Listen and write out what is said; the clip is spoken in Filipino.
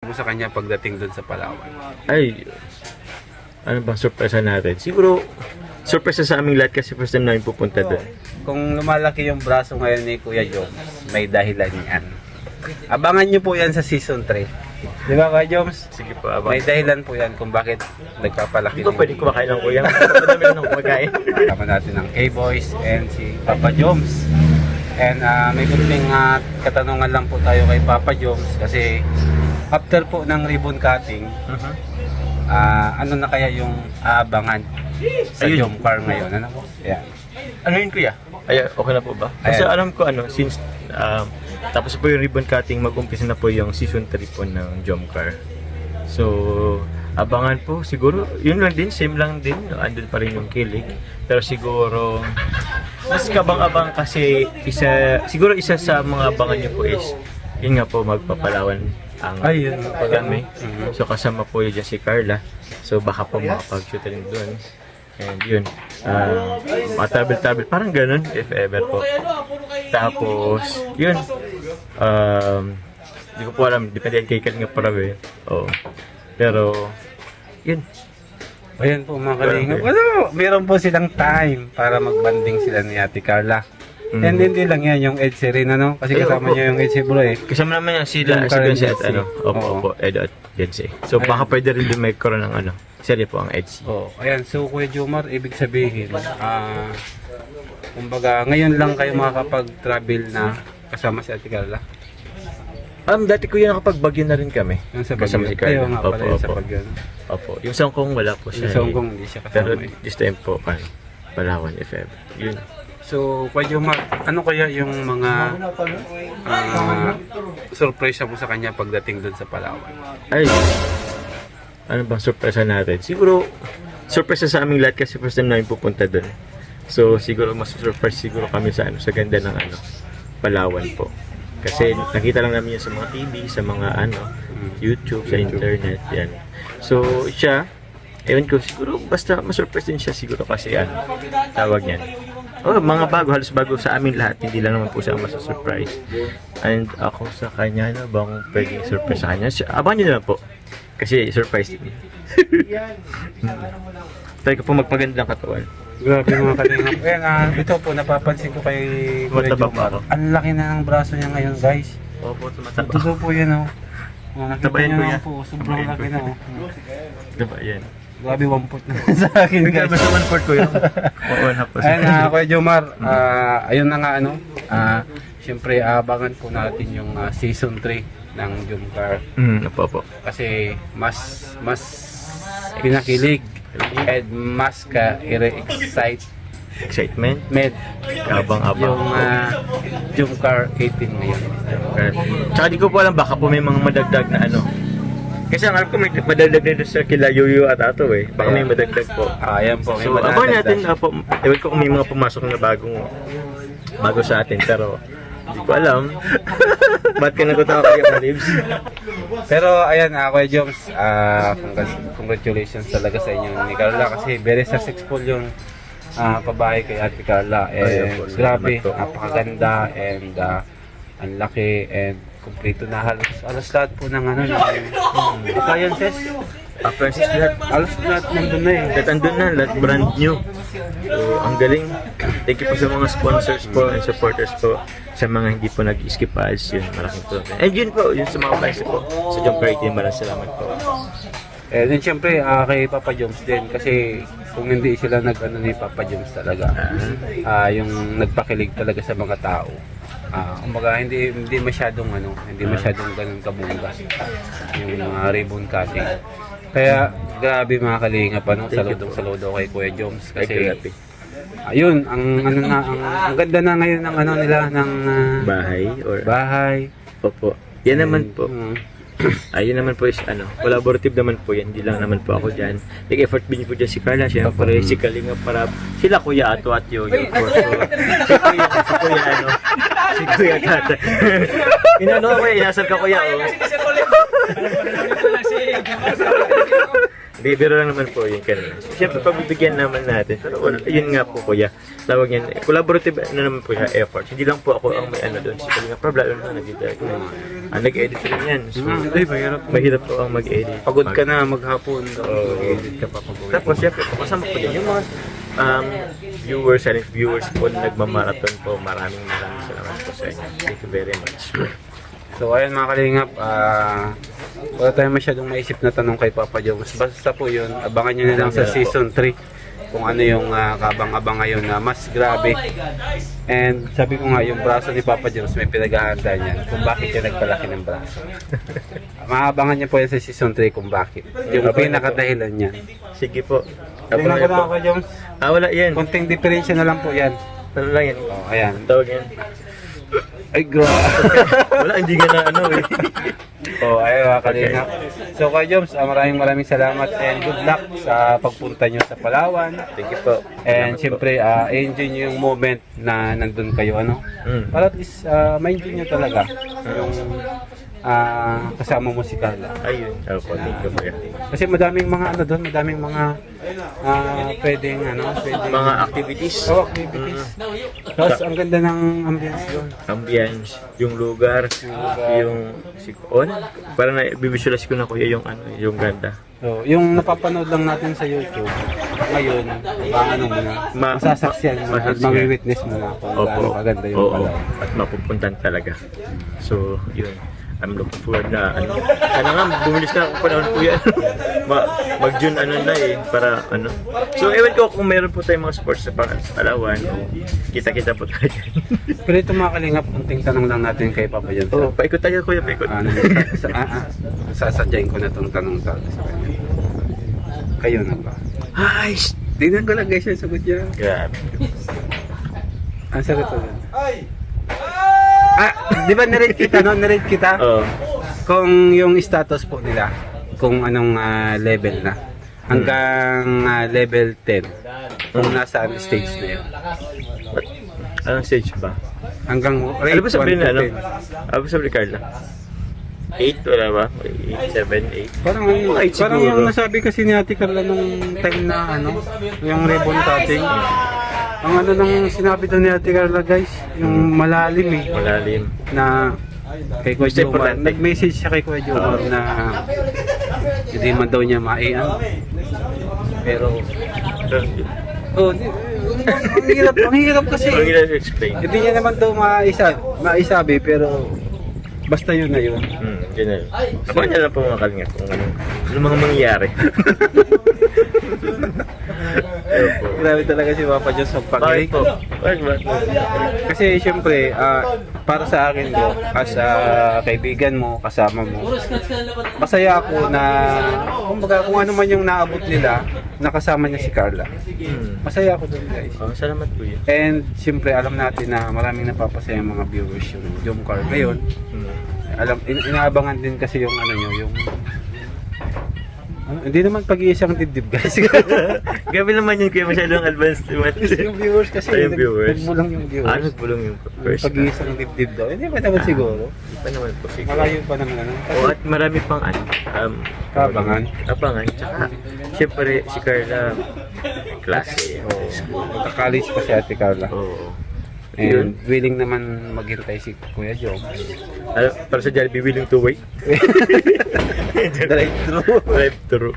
mo sa kanya pagdating doon sa Palawan? Ay, ano bang surpresa natin? Siguro, surpresa sa aming lahat kasi first time namin pupunta doon. Kung lumalaki yung braso ngayon ni Kuya Joms, may dahilan yan. Abangan nyo po yan sa season 3. Di ba, Kuya Joms? Sige po, abang. May dahilan po yan kung bakit nagpapalaki. Hindi ko pwede kumakain ng kuya. Madami na nang kumakain. Kasama natin ang K-Boys and si Papa Joms. And may kunting katanungan lang po tayo kay Papa Joms kasi after po ng ribbon cutting, ano na kaya yung aabangan sa Ayun. Jomcar ngayon? Ano po? Yeah. Ano yun kuya? Ay, okay na po ba? Kasi Ayan. alam ko since tapos po yung ribbon cutting, mag-umpisa na po yung season 3 po ng Jomcar. So, abangan po. Siguro, yun lang din, same lang din. Andun pa rin yung kilig. Pero siguro, mas kabang-abang kasi siguro isa sa mga abangan nyo po is, yun nga po, magpapalawan ang Ayun. kami. So, kasama po yun dyan si Carla. So, baka po makapag-shoot rin doon. And yun, matravel-travel, parang ganun, if ever po. Tapos, yun, hindi ko po alam, depende kay Kalinga Prab Oo. Pero, yun. Ayan po mga kalingap. Meron po silang time para magbanding sila ni Ate Carla. And hindi lang yan yung Ed Serena, no? Kasi Ay, kasama opo. niya yung Ed Bro eh. Kasama naman yan sila, Yung si Benzi at Jency. ano, opo, Oo. opo, Edo at Jency. So, baka pwede rin din may karoon ng ano, serye po ang Edsi. Oh, ayan. So, Kuya Jomar, ibig sabihin, kumbaga, ngayon lang kayo makakapag-travel na kasama si Ate Carla. Dati ko yun nakapagbagyo na rin kami. Yung sa Kasama Baguio. si Carla. Kayo nga pala Opo, yung sa opo. Baguio. no? Opo. Yung sa Hong Kong wala po siya. Yung sa Hong Kong, hindi siya Pero kasama eh. this time po, Palawan if ever. Yun. So, Kuya Jomar, ano kaya yung mga surpresa mo sa kanya pagdating doon sa Palawan? Ay, ano bang surpresa natin? Siguro, surpresa sa aming lahat kasi first time namin pupunta doon. So, siguro mas surprise siguro kami sa sa ganda ng Palawan po. Kasi nakita lang namin yun sa mga TV, sa mga YouTube, sa internet, yan. So, siya, ewan ko, siguro basta masurprise din siya siguro kasi tawag niyan. Mga bago, halos bago sa amin lahat, hindi lang naman po siya masasurprise. And ako sa kanya, ano bang pwedeng surprise sa kanya? Abangan niyo na lang po. Kasi surprise din. Try ko po magpaganda ng katawan. Grabe mga kalingap. Ayan, ito po, napapansin ko kay Kuya Mataba Jomar. pa ako. Ang laki na ng braso niya ngayon, guys. Opo, tumataba. Ito po yan, oh. Nakita Tabayan niyo ko lang yan. po, sobrang laki na, oh. Diba, yan. Grabe, 1 foot na sa akin, guys. Basta 1/4 ko yun. Oo, napos. Ayan, Kuya Jomar, ayun na nga, siyempre, abangan po natin yung season 3 ng Jomcar. Opo. Kasi mas pinakilig and mas ka-excite Excitement. yung Kabang-abang. Jomcar 18 ngayon. Tsaka di ko po alam, baka po may mga madagdag na Kasi ang alam ko may madagdag nito sa kila Yoyo at Ato Baka may madagdag po. Ayan po, may So, madadagdag. abangan natin, ewan ko kung may mga pumasok na bago sa atin, pero hindi ko alam. Ba't ka nagkatawa kayo, Malibs? Pero ayan, Kuya Joms, congratulations talaga sa inyo ni Carla kasi very successful yung pabahay kay Ate Carla. Ayun And po, salamat grabe, po. napakaganda and ang laki and kumpleto na halos lahat po ng appliances. Francis, lahat. Halos lahat nandun na eh. Lahat andun na, lahat brand new. So, ang galing. Thank you po sa mga sponsors po and supporters po. Sa mga hindi po nag-skip ads, yun, malaking po. And yun po, yun sa mga fans po. Sa Jomcar 18, maraming salamat po. And then syempre kay Papa Joms din kasi kung hindi sila ni Papa Joms talaga. Yung nagpakilig talaga sa mga tao. Kumbaga hindi masyadong ganun kabungga yung mga ribbon cutting. Kaya grabe mga kalingap saludo kay Kuya Joms kasi ayun ang ganda na ngayon ng nila ng bahay. Opo. Yan naman po. Ayun naman po is collaborative naman po yan. Hindi lang naman po ako dyan. Nag-effort din po dyan si Carla. Siyempre, si Kalinga Prab. Sila Kuya Ato at Yoyo. Si Kuya Tata. Inasal ka Kuya. Bibiro lang naman po yun kanina. So, siyempre, pagbibigyan naman natin. Pero wala, yun nga po, kuya. Tawag yan, collaborative na naman po siya, effort. Hindi lang po ako ang may ano doon. Si Kalinga Prab, lalo na nag-edit. Nag-edit rin yan. So, Ay, mahirap. mahirap po ang mag-edit. Pagod ka na maghapon. Oo. Mag-edit ka pa pagod. Tapos, siyempre, kasama po din yung mga viewers, silent viewers po na nagmamarathon po. Maraming salamat po sa inyo. Thank you very much. So ayun mga kalingap, wala tayong masyadong maisip na tanong kay Papa Jones. Basta po yun, abangan nyo na lang sa season 3 kung ano yung kabang-abang ngayon na mas grabe. And sabi ko nga, yung braso ni Papa Jones may pinag-ahanda niyan kung bakit siya nagpalaki ng braso. Maabangan niyo po yan sa season 3 kung bakit. Yung pinakadahilan niya. Sige po. Tingnan ko na Papa Jones. Wala yan. Konting diferensya na lang po yan. Ano lang yan? Oh, ayan. Tawag yan. Ay, grabe. Wala, hindi nga na ano eh. Oh, ayun mga kalingap. So kay Joms, maraming salamat and good luck sa pagpunta nyo sa Palawan. Thank you po. And siyempre, enjoy nyo yung moment na nandun kayo, ano? Para at least, ma-enjoy nyo talaga yung kasama mo si Carla. Ayun. Opo, thank you po. Kasi madaming mga ano doon, madaming mga pwedeng Mga activities. oh, activities. Tapos ang ganda ng ambience doon. Ambience, yung lugar, yung parang na-visualize ko na kuya yung ano, yung ganda. So, yung napapanood lang natin sa YouTube, ngayon, ano mo na, masasaksiyan mo, at mami-witness mo na kung gaano kaganda yung Palawan. At mapupuntan talaga. So, yun. I'm looking forward na ano. Sana nga, bumilis na ako panahon po yan. Mag-June ano na eh, para ano. So, ewan ko kung meron po tayong mga sports sa Palawan. Kita-kita po tayo dyan. Pero ito mga kalingap, kunting tanong lang natin kay Papa John. Oo, paikot tayo kuya, paikot. Sasadyain ko na itong tanong sa kanya. Kayo na ba? Ay, Tingnan ko lang guys yung sagot niya. grabe. Ang sagot ko lang. Di ba narate kita, no? Narate kita? Oo. Kung yung status po nila, kung anong level na. Hanggang level 10. Kung nasaan stage na yun. Anong stage ba? Hanggang rate Ano ba sabihin 1 na to ano? 10. Ano ba sabihin Carla? 8 wala ba? 8, 7, 8. Parang, Right, parang siguro. yung nasabi kasi ni Ate Carla nung time na ano, yung ribbon cutting. Ang ano nang sinabi doon ni Ate Carla guys, yung malalim eh, Malalim. na kay Kuya Basta Jomar. importante. Nag-message siya kay Kuya Jomar na hindi man daw niya maian. Pero, oh, ang hirap kasi. Ang hirap explain. Hindi niya naman daw maisabi pero basta yun na yun. Ganun. Ako niya lang po mga kalingap kung ano mga mangyayari. Grabe talaga si Papa Diyos sa Bakit pag-ilig. po? Bakit ba? Kasi siyempre, para sa akin bro, as kaibigan mo, kasama mo, masaya ako na kumbaga kung ano man yung naabot nila, nakasama niya si Carla. Masaya ako doon guys. Oh, salamat po yun. And siyempre alam natin na maraming napapasaya mga viewers yung Jomcar ngayon. Inaabangan din kasi yung ano nyo, yung hindi naman pag-iisang dibdib guys. Gabi naman yun kaya masyadong advanced. Yung viewers kasi, Yung viewers. nagbulang yung viewers. Nagpulong yung first. Pag-iisang dibdib daw. Hindi pa naman siguro. Hindi pa naman po siguro. Malayo pa naman ano. O at marami pang Kabangan. Kabangan. Tsaka, siyempre si Carla, klase. Magka-college pa si Ate Carla. Oo. And willing naman maghintay si Kuya Jom. Para sa Jollibee, willing to wait. Drive-thru. Drive-thru.